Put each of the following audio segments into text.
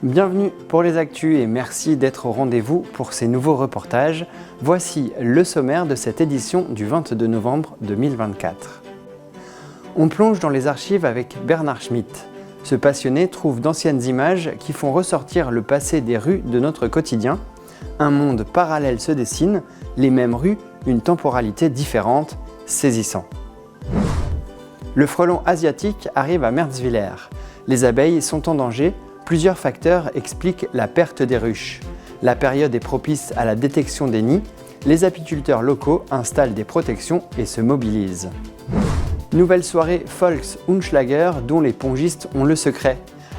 Bienvenue pour les actus et merci d'être au rendez-vous pour ces nouveaux reportages. Voici le sommaire de cette édition du 22 novembre 2024. On plonge dans les archives avec Bernard Schmitt. Ce passionné trouve d'anciennes images qui font ressortir le passé des rues de notre quotidien. Un monde parallèle se dessine, les mêmes rues, une temporalité différente, saisissant. Le frelon asiatique arrive à Merzwiller. Les abeilles sont en danger. Plusieurs facteurs expliquent la perte des ruches. La période est propice à la détection des nids. Les apiculteurs locaux installent des protections et se mobilisent. Nouvelle soirée Volks-Unschlager dont les pongistes ont le secret.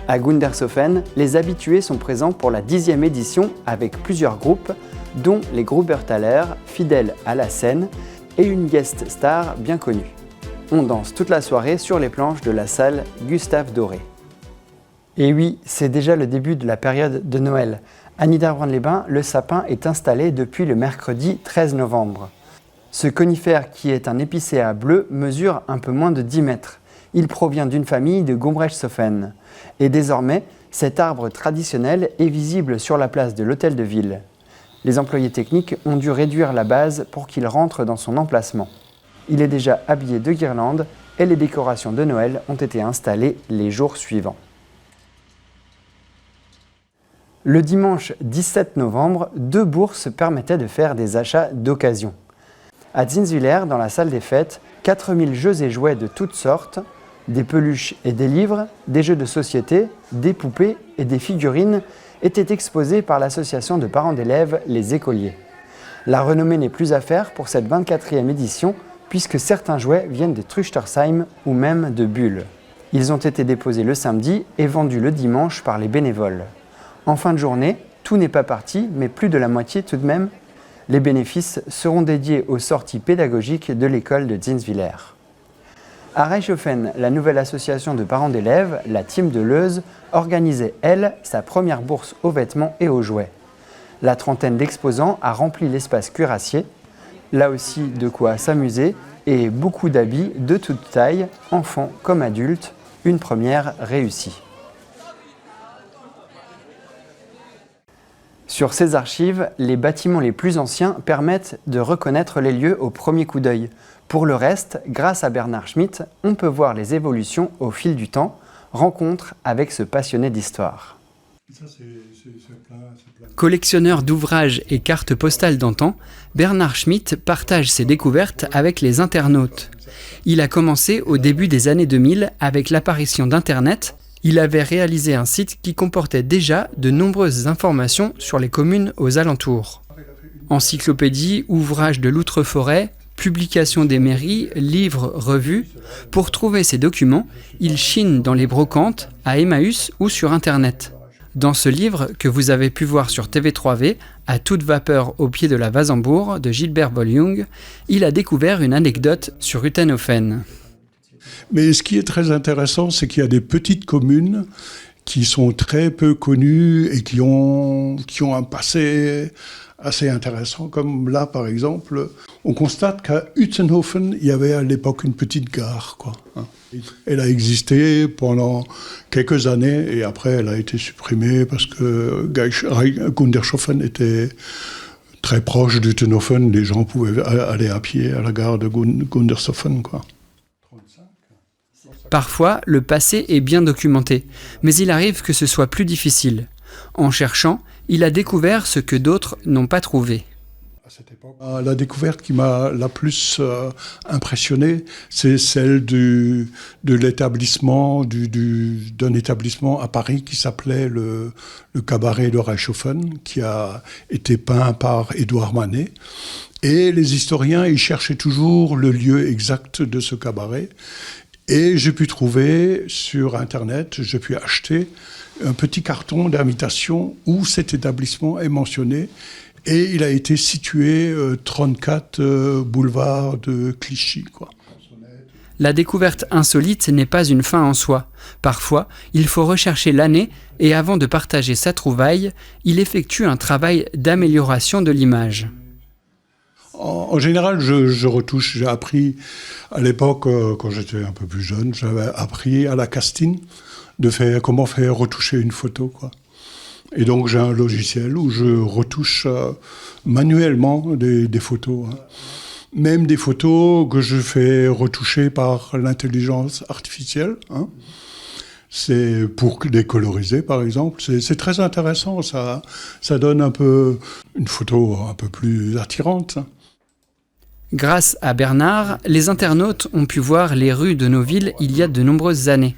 À Gundershofen, les habitués sont présents pour la 10e édition avec plusieurs groupes, dont les Grubertaler, fidèles à la scène, et une guest star bien connue. On danse toute la soirée sur les planches de la salle Gustave Doré. Et oui, c'est déjà le début de la période de Noël. À Niederbronn-les-Bains, le sapin est installé depuis le mercredi 13 novembre. Ce conifère, qui est un épicéa bleu, mesure un peu moins de 10 mètres. Il provient d'une famille de Gombrechshofen. Et désormais, cet arbre traditionnel est visible sur la place de l'hôtel de ville. Les employés techniques ont dû réduire la base pour qu'il rentre dans son emplacement. Il est déjà habillé de guirlandes et les décorations de Noël ont été installées les jours suivants. Le dimanche 17 novembre, 2 bourses permettaient de faire des achats d'occasion. À Zinswiller, dans la salle des fêtes, 4000 jeux et jouets de toutes sortes, des peluches et des livres, des jeux de société, des poupées et des figurines étaient exposés par l'association de parents d'élèves Les Écoliers. La renommée n'est plus à faire pour cette 24e édition puisque certains jouets viennent de Trüchtersheim ou même de Bulle. Ils ont été déposés le samedi et vendus le dimanche par les bénévoles. En fin de journée, tout n'est pas parti, mais plus de la moitié tout de même. Les bénéfices seront dédiés aux sorties pédagogiques de l'école de Zinswiller. À Reichshofen, la nouvelle association de parents d'élèves, la Team de Leuze, organisait, elle, sa première bourse aux vêtements et aux jouets. La trentaine d'exposants a rempli l'espace cuirassier. Là aussi, de quoi s'amuser et beaucoup d'habits de toute taille, enfants comme adultes, une première réussie. Sur ces archives, les bâtiments les plus anciens permettent de reconnaître les lieux au premier coup d'œil. Pour le reste, grâce à Bernard Schmitt, on peut voir les évolutions au fil du temps, rencontre avec ce passionné d'histoire. Collectionneur d'ouvrages et cartes postales d'antan, Bernard Schmitt partage ses découvertes avec les internautes. Il a commencé au début des années 2000 avec l'apparition d'Internet. Il avait réalisé un site qui comportait déjà de nombreuses informations sur les communes aux alentours. Encyclopédies, ouvrages de l'outre-forêt, publications des mairies, livres, revues. Pour trouver ces documents, il chine dans les brocantes, à Emmaüs ou sur Internet. Dans ce livre, que vous avez pu voir sur TV3V, à toute vapeur au pied de la Wasembourg de Gilbert Boljung, il a découvert une anecdote sur Utenhofen. Mais ce qui est très intéressant, c'est qu'il y a des petites communes qui sont très peu connues et qui ont un passé assez intéressant. Comme là, par exemple, on constate qu'à Utenhofen, il y avait à l'époque une petite gare, quoi. Elle a existé pendant quelques années et après, elle a été supprimée parce que Gundershofen était très proche d'Utenhofen. Les gens pouvaient aller à pied à la gare de Gundershofen, quoi. Parfois, le passé est bien documenté, mais il arrive que ce soit plus difficile. En cherchant, il a découvert ce que d'autres n'ont pas trouvé. La découverte qui m'a la plus impressionné, c'est celle de l'établissement, d'un établissement à Paris qui s'appelait le Cabaret de Reichshofen, qui a été peint par Édouard Manet. Et les historiens, ils cherchaient toujours le lieu exact de ce cabaret. Et j'ai pu trouver sur Internet, j'ai pu acheter un petit carton d'invitation où cet établissement est mentionné. Et il a été situé 34 boulevard de Clichy, quoi. La découverte insolite n'est pas une fin en soi. Parfois, il faut rechercher l'année et avant de partager sa trouvaille, il effectue un travail d'amélioration de l'image. En général, je retouche. J'ai appris à l'époque, quand j'étais un peu plus jeune, j'avais appris à la castine comment faire retoucher une photo, quoi. Et donc j'ai un logiciel où je retouche manuellement des photos. Hein. Même des photos que je fais retoucher par l'intelligence artificielle. Hein. C'est pour les coloriser, par exemple. C'est très intéressant. Ça donne un peu une photo un peu plus attirante. Grâce à Bernard, les internautes ont pu voir les rues de nos villes il y a de nombreuses années.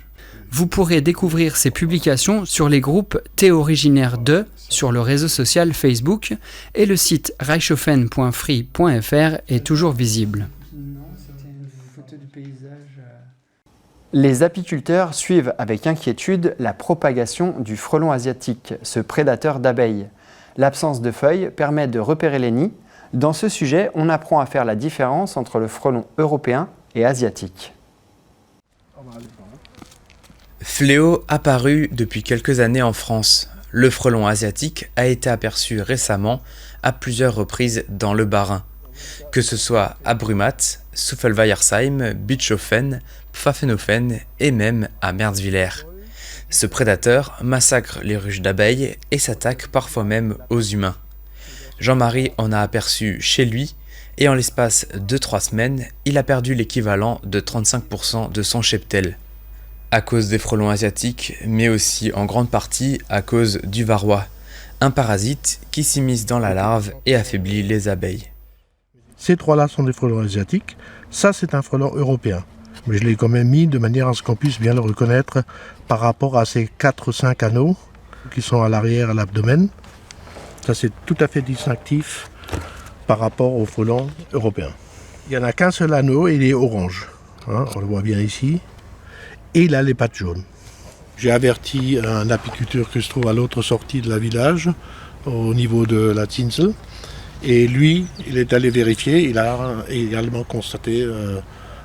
Vous pourrez découvrir ces publications sur les groupes Thé originaire de sur le réseau social Facebook et le site reichshofen.free.fr est toujours visible. Non, c'était une photo du paysage. Les apiculteurs suivent avec inquiétude la propagation du frelon asiatique, ce prédateur d'abeilles. L'absence de feuilles permet de repérer les nids. Dans ce sujet, on apprend à faire la différence entre le frelon européen et asiatique. Fléau apparu depuis quelques années en France. Le frelon asiatique a été aperçu récemment à plusieurs reprises dans le Bas-Rhin, que ce soit à Brumath, Suffelweiersheim, Bischoffen, Pfaffenhofen et même à Merzwiller. Ce prédateur massacre les ruches d'abeilles et s'attaque parfois même aux humains. Jean-Marie en a aperçu chez lui et en l'espace de 3 semaines, il a perdu l'équivalent de 35% de son cheptel. À cause des frelons asiatiques, mais aussi en grande partie à cause du varroa, un parasite qui s'immisce dans la larve et affaiblit les abeilles. Ces 3-là sont des frelons asiatiques, ça c'est un frelon européen. Mais je l'ai quand même mis de manière à ce qu'on puisse bien le reconnaître par rapport à ces 4 ou 5 anneaux qui sont à l'arrière à l'abdomen. Ça c'est tout à fait distinctif par rapport au frelon européen. Il n'y en a qu'un seul anneau et il est orange, hein, on le voit bien ici. Et il a les pattes jaunes. J'ai averti un apiculteur que je trouve à l'autre sortie de la village, au niveau de la Zinsel. Et lui, il est allé vérifier, il a également constaté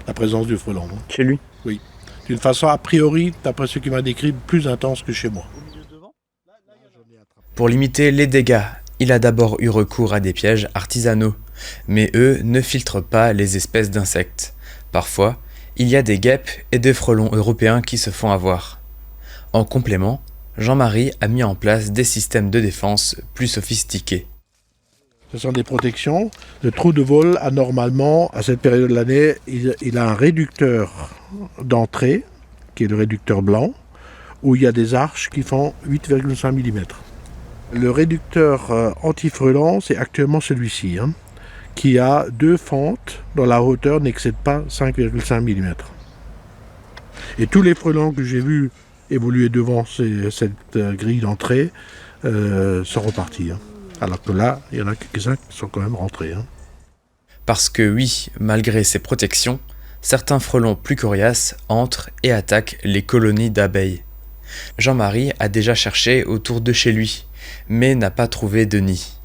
la présence du frelon. Chez lui ? Oui. D'une façon a priori, d'après ce qu'il m'a décrit, plus intense que chez moi. Pour limiter les dégâts, il a d'abord eu recours à des pièges artisanaux. Mais eux ne filtrent pas les espèces d'insectes. Parfois, il y a des guêpes et des frelons européens qui se font avoir. En complément, Jean-Marie a mis en place des systèmes de défense plus sophistiqués. Ce sont des protections. Le trou de vol a normalement, à cette période de l'année, il a un réducteur d'entrée, qui est le réducteur blanc, où il y a des arches qui font 8,5 mm. Le réducteur anti-frelon, c'est actuellement celui-ci, hein, qui a 2 fentes dont la hauteur n'excède pas 5,5 mm. Et tous les frelons que j'ai vus évoluer devant cette grille d'entrée sont repartis. Hein. Alors que là, il y en a quelques-uns qui sont quand même rentrés. Hein. Parce que oui, malgré ces protections, certains frelons plus coriaces entrent et attaquent les colonies d'abeilles. Jean-Marie a déjà cherché autour de chez lui, mais n'a pas trouvé de nid.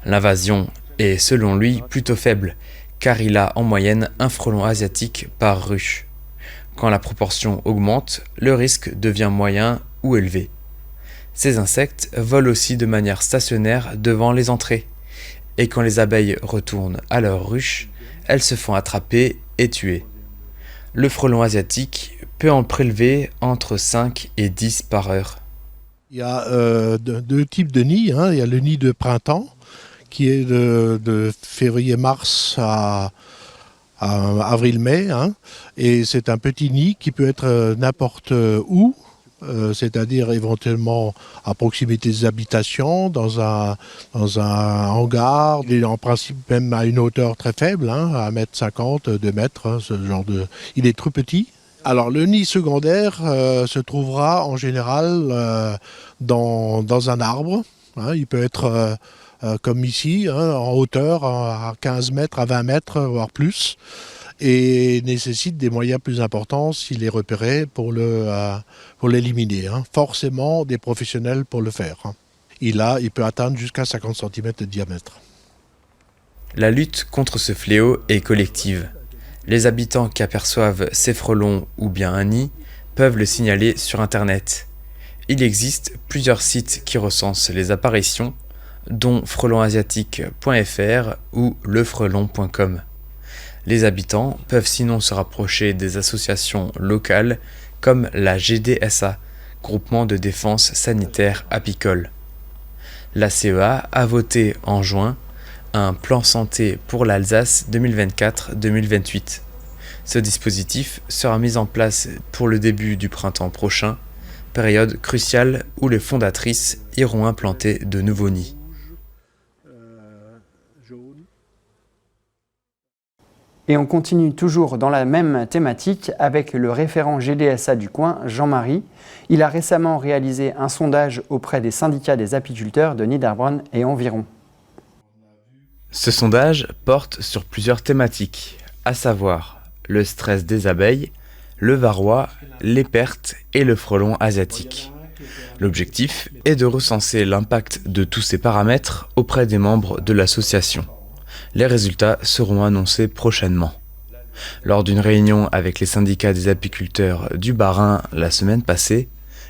L'invasion est selon lui plutôt faible, car il a en moyenne un frelon asiatique par ruche. Quand la proportion augmente, le risque devient moyen ou élevé. Ces insectes volent aussi de manière stationnaire devant les entrées, et quand les abeilles retournent à leur ruche, elles se font attraper et tuer. Le frelon asiatique peut en prélever entre 5 et 10 par heure. Il y a 2 types de nids. Hein. Il y a le nid de printemps, qui est de février-mars à avril-mai. Hein. Et c'est un petit nid qui peut être n'importe où, c'est-à-dire éventuellement à proximité des habitations, dans un hangar. Il est en principe même à une hauteur très faible, hein, à 1,50 m, 2 mètres, hein, ce genre de... Il est tout petit. Alors le nid secondaire se trouvera en général dans un arbre. Hein. Il peut être... comme ici, hein, en hauteur, à 15 mètres, à 20 mètres, voire plus, et nécessite des moyens plus importants s'il est repéré pour l'éliminer. Hein. Forcément, des professionnels pour le faire. Hein. Il peut atteindre jusqu'à 50 cm de diamètre. La lutte contre ce fléau est collective. Les habitants qui aperçoivent ces frelons ou bien un nid peuvent le signaler sur Internet. Il existe plusieurs sites qui recensent les apparitions, dont frelonasiatique.fr ou lefrelon.com. Les habitants peuvent sinon se rapprocher des associations locales comme la GDSA, Groupement de défense sanitaire apicole. La CEA a voté en juin un plan santé pour l'Alsace 2024-2028. Ce dispositif sera mis en place pour le début du printemps prochain, période cruciale où les fondatrices iront implanter de nouveaux nids. Et on continue toujours dans la même thématique avec le référent GDSA du coin, Jean-Marie. Il a récemment réalisé un sondage auprès des syndicats des apiculteurs de Niederbronn et environ. Ce sondage porte sur plusieurs thématiques, à savoir le stress des abeilles, le varroa, les pertes et le frelon asiatique. L'objectif est de recenser l'impact de tous ces paramètres auprès des membres de l'association. Les résultats seront annoncés prochainement. Lors d'une réunion avec les syndicats des apiculteurs du Bas-Rhin la semaine passée,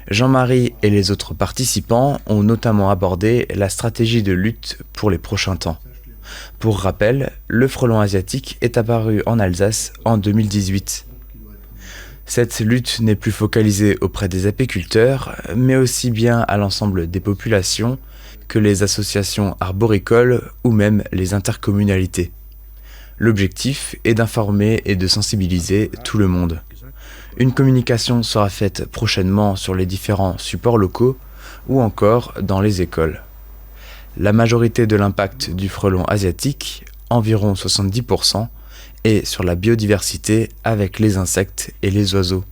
Jean-Marie et les autres participants ont notamment abordé la stratégie de lutte pour les prochains temps. Pour rappel, le frelon asiatique est apparu en Alsace en 2018. Cette lutte n'est plus focalisée auprès des apiculteurs, mais aussi bien à l'ensemble des populations que les associations arboricoles ou même les intercommunalités. L'objectif est d'informer et de sensibiliser tout le monde. Une communication sera faite prochainement sur les différents supports locaux ou encore dans les écoles. La majorité de l'impact du frelon asiatique, environ 70%, est sur la biodiversité avec les insectes et les oiseaux.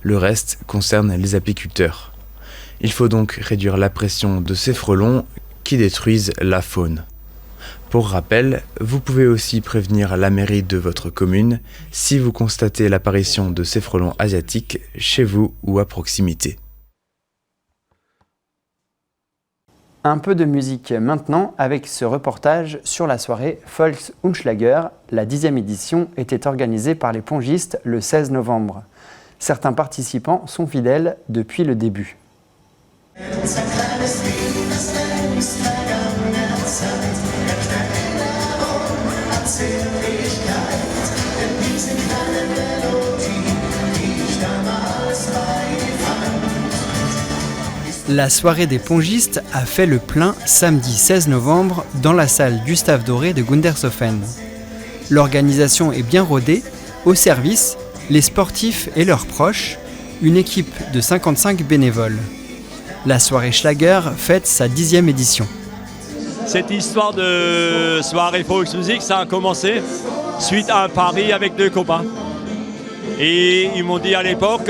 Le reste concerne les apiculteurs. Il faut donc réduire la pression de ces frelons qui détruisent la faune. Pour rappel, vous pouvez aussi prévenir la mairie de votre commune si vous constatez l'apparition de ces frelons asiatiques chez vous ou à proximité. Un peu de musique maintenant avec ce reportage sur la soirée Volks und Schlager. La 10e édition était organisée par les pongistes le 16 novembre. Certains participants sont fidèles depuis le début. La soirée des pongistes a fait le plein samedi 16 novembre dans la salle Gustave Doré de Gundershofen. L'organisation est bien rodée, au service, les sportifs et leurs proches, une équipe de 55 bénévoles. La soirée Schlager fête sa 10e édition. Cette histoire de soirée Volksmusik, ça a commencé suite à un pari avec 2 copains. Et ils m'ont dit à l'époque,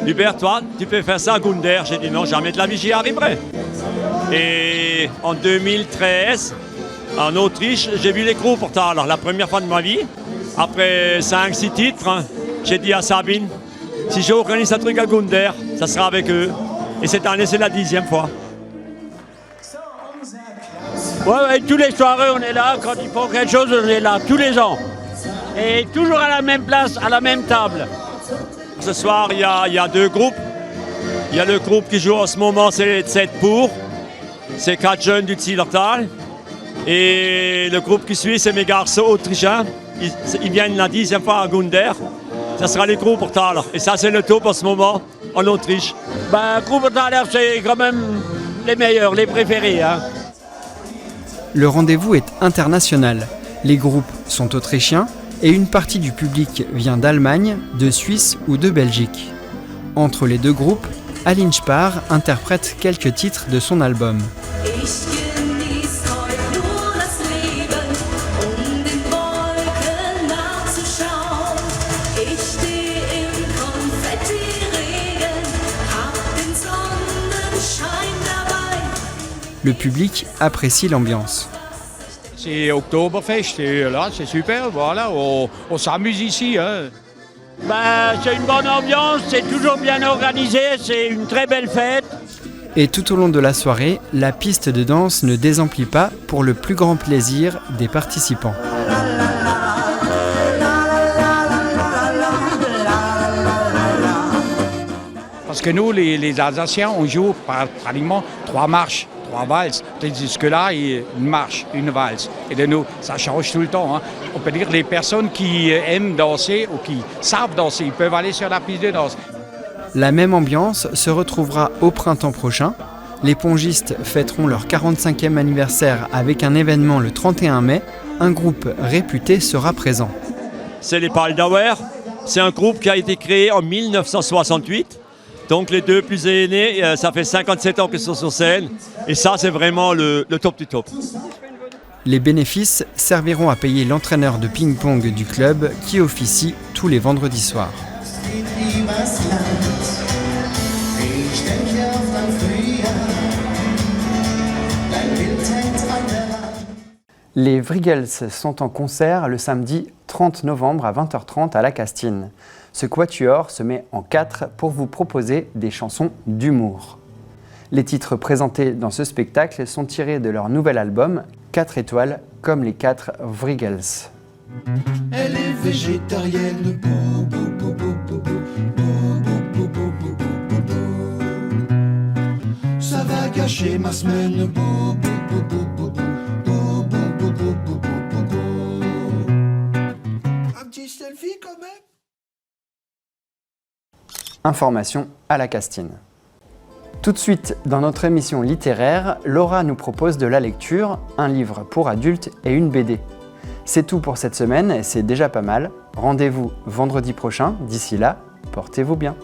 Hubert, toi, tu peux faire ça à Gunder. J'ai dit non, jamais de la vie, j'y arriverai. Et en 2013, en Autriche, j'ai vu les Krupertaler, la première fois de ma vie. Après 5-6 titres, j'ai dit à Sabine, si j'organise un truc à Gunder, ça sera avec eux. Et cette année, c'est la 10e fois. Ouais, tous les soirées, on est là. Quand il faut quelque chose, on est là, tous les ans. Et toujours à la même place, à la même table. Ce soir, il y a 2 groupes. Il y a le groupe qui joue en ce moment, c'est 7 pour. C'est 4 jeunes du Zillertal. Et le groupe qui suit, c'est mes garçons autrichiens. Ils viennent la 10e fois à Gunder. Ça sera les Krupertaler. Et ça, c'est le top en ce moment, en Autriche. Krupertaler, c'est quand même les meilleurs, les préférés. Hein. Le rendez-vous est international. Les groupes sont autrichiens et une partie du public vient d'Allemagne, de Suisse ou de Belgique. Entre les 2 groupes, Aline Spar interprète quelques titres de son album. Le public apprécie l'ambiance. C'est Oktoberfest, et là c'est super, voilà, on s'amuse ici. Hein. C'est une bonne ambiance, c'est toujours bien organisé, c'est une très belle fête. Et tout au long de la soirée, la piste de danse ne désemplit pas pour le plus grand plaisir des participants. Parce que nous, les Alsaciens, on joue pratiquement 3 marches. 3 valses, tandis que là, une marche, une valse. Et de nous, ça change tout le temps. Hein. On peut dire les personnes qui aiment danser ou qui savent danser, ils peuvent aller sur la piste de danse. La même ambiance se retrouvera au printemps prochain. Les pongistes fêteront leur 45e anniversaire avec un événement le 31 mai. Un groupe réputé sera présent. C'est les Paldauer. C'est un groupe qui a été créé en 1968. Donc les deux plus aînés, ça fait 57 ans qu'ils sont sur scène. Et ça, c'est vraiment le top du top. Les bénéfices serviront à payer l'entraîneur de ping-pong du club qui officie tous les vendredis soirs. Les Wriggles sont en concert le samedi 30 novembre à 20h30 à la Castine. Ce quatuor se met en 4 pour vous proposer des chansons d'humour. Les titres présentés dans ce spectacle sont tirés de leur nouvel album 4 étoiles comme les 4 Wriggles. Elle est végétarienne, bou, bou, bou, bou, bou, bou, bou, bou, bou, bou, bou. Ça va gâcher ma semaine, bou, bou, bou, bou, bou, bou, bou, bou, bou, bou, bou, bou. Un petit selfie quand même. Information à la Castine. Tout de suite, dans notre émission littéraire, Laura nous propose de la lecture, un livre pour adultes et une BD. C'est tout pour cette semaine et c'est déjà pas mal. Rendez-vous vendredi prochain. D'ici là, portez-vous bien.